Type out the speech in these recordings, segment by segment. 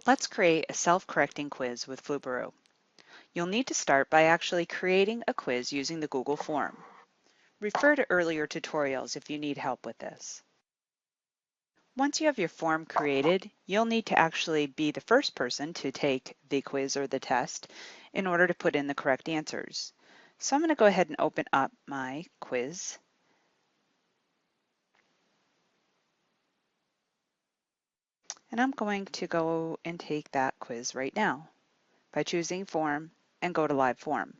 Let's create a self-correcting quiz with Flubaroo. You'll need to start by actually creating a quiz using the Google form. Refer to earlier tutorials if you need help with this. Once you have your form created, you'll need to actually be the first person to take the quiz or the test in order to put in the correct answers. So I'm going to go ahead and open up my quiz. And I'm going to go and take that quiz right now by choosing Form and go to Live Form.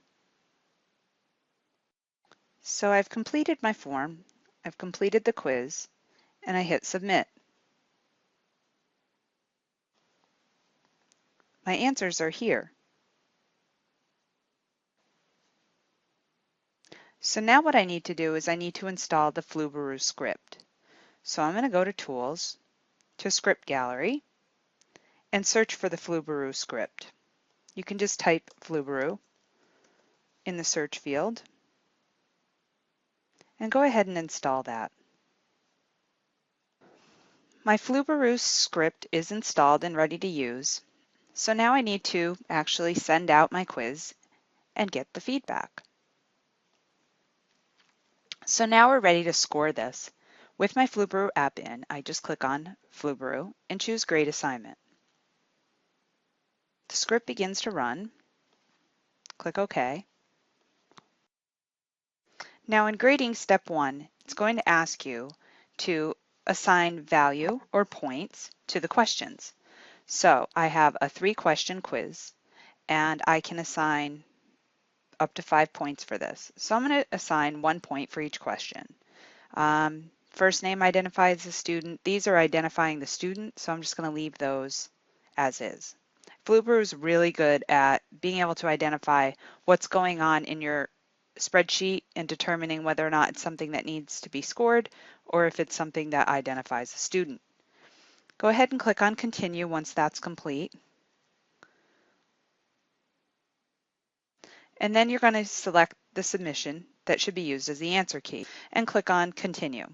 So I've completed my form, I've completed the quiz, and I hit Submit. My answers are here. So now what I need to do is I need to install the Flubaroo script. So I'm going to go to Tools, to Script Gallery, and search for the Flubaroo script. You can just type Flubaroo in the search field and go ahead and install that. My Flubaroo script is installed and ready to use. So now I need to actually send out my quiz and get the feedback. So now we're ready to score this. With my Flubaroo app in, I just click on Flubaroo and choose Grade Assignment. The script begins to run. Click OK. Now in grading step 1, it's going to ask you to assign value or points to the questions. So I have a 3-question quiz and I can assign up to 5 points for this. So I'm going to assign 1 point for each question. First name identifies the student. These are identifying the student, so I'm just going to leave those as is. Flubaroo is really good at being able to identify what's going on in your spreadsheet and determining whether or not it's something that needs to be scored or if it's something that identifies a student. Go ahead and click on Continue once that's complete. And then you're going to select the submission that should be used as the answer key and click on Continue.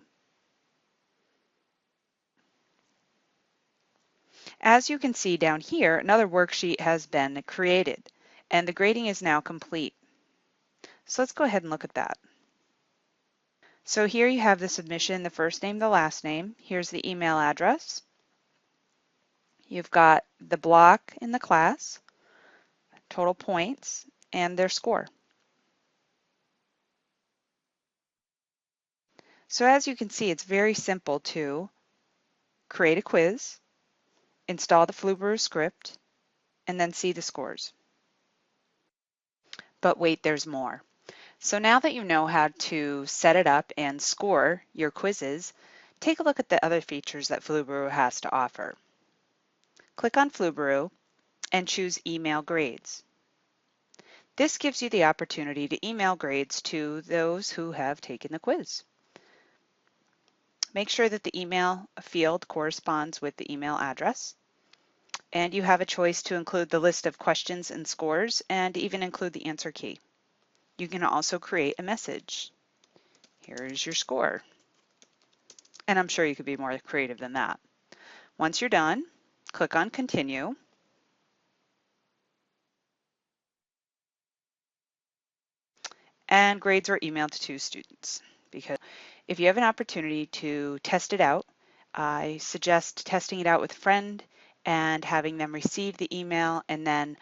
As you can see down here, another worksheet has been created and the grading is now complete. So let's go ahead and look at that. So here you have the submission, the first name, the last name. Here's the email address. You've got the block in the class, total points, and their score. So as you can see, it's very simple to create a quiz, install the Flubaroo script, and then see the scores. But wait, there's more. So now that you know how to set it up and score your quizzes, take a look at the other features that Flubaroo has to offer. Click on Flubaroo and choose Email Grades. This gives you the opportunity to email grades to those who have taken the quiz. Make sure that the email field corresponds with the email address. And you have a choice to include the list of questions and scores and even include the answer key. You can also create a message. Here is your score. And I'm sure you could be more creative than that. Once you're done, click on Continue. And grades are emailed to students. Because if you have an opportunity to test it out, I suggest testing it out with a friend and having them receive the email and then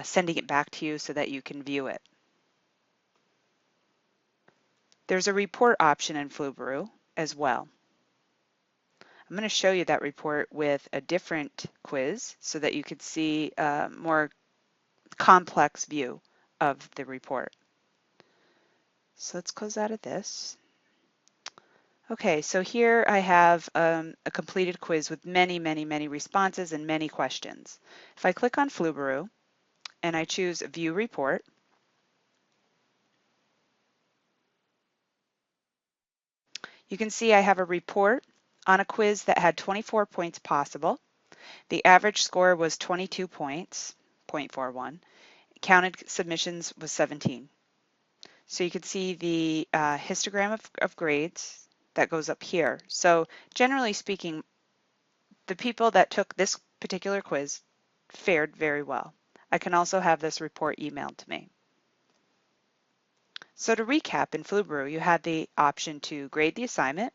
sending it back to you so that you can view it. There's a report option in Flubaroo as well. I'm going to show you that report with a different quiz so that you could see a more complex view of the report. So let's close out of this. Okay, so here I have a completed quiz with many responses and many questions. If I click on Flubaroo and I choose View Report, you can see I have a report on a quiz that had 24 points possible. The average score was 22 points, 0.41. Counted submissions was 17. So you can see the histogram of grades that goes up here. So generally speaking, the people that took this particular quiz fared very well. I can also have this report emailed to me. So to recap, in Flubaroo, you have the option to grade the assignment,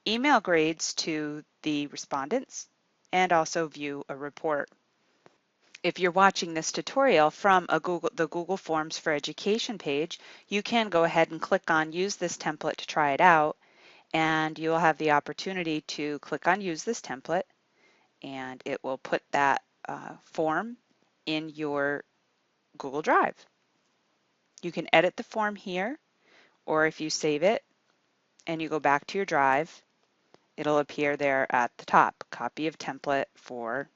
email grades to the respondents, and also view a report. If you're watching this tutorial from the Google Forms for Education page, you can go ahead and click on Use this template to try it out, and you'll have the opportunity to click on Use this template, and it will put that form in your Google Drive. You can edit the form here, or if you save it and you go back to your Drive, it'll appear there at the top, copy of template for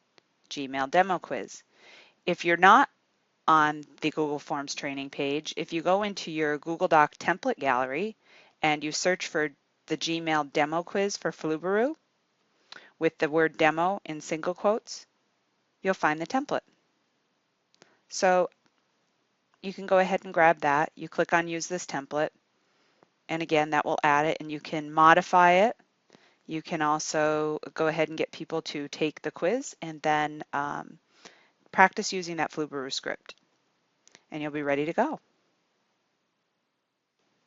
Gmail demo quiz. If you're not on the Google Forms training page, if you go into your Google Doc template gallery and you search for the Gmail demo quiz for Flubaroo with the word demo in single quotes, you'll find the template. So you can go ahead and grab that. You click on Use this template, and again, that will add it, and you can modify it. You can also go ahead and get people to take the quiz and then practice using that Flubaroo script, and you'll be ready to go.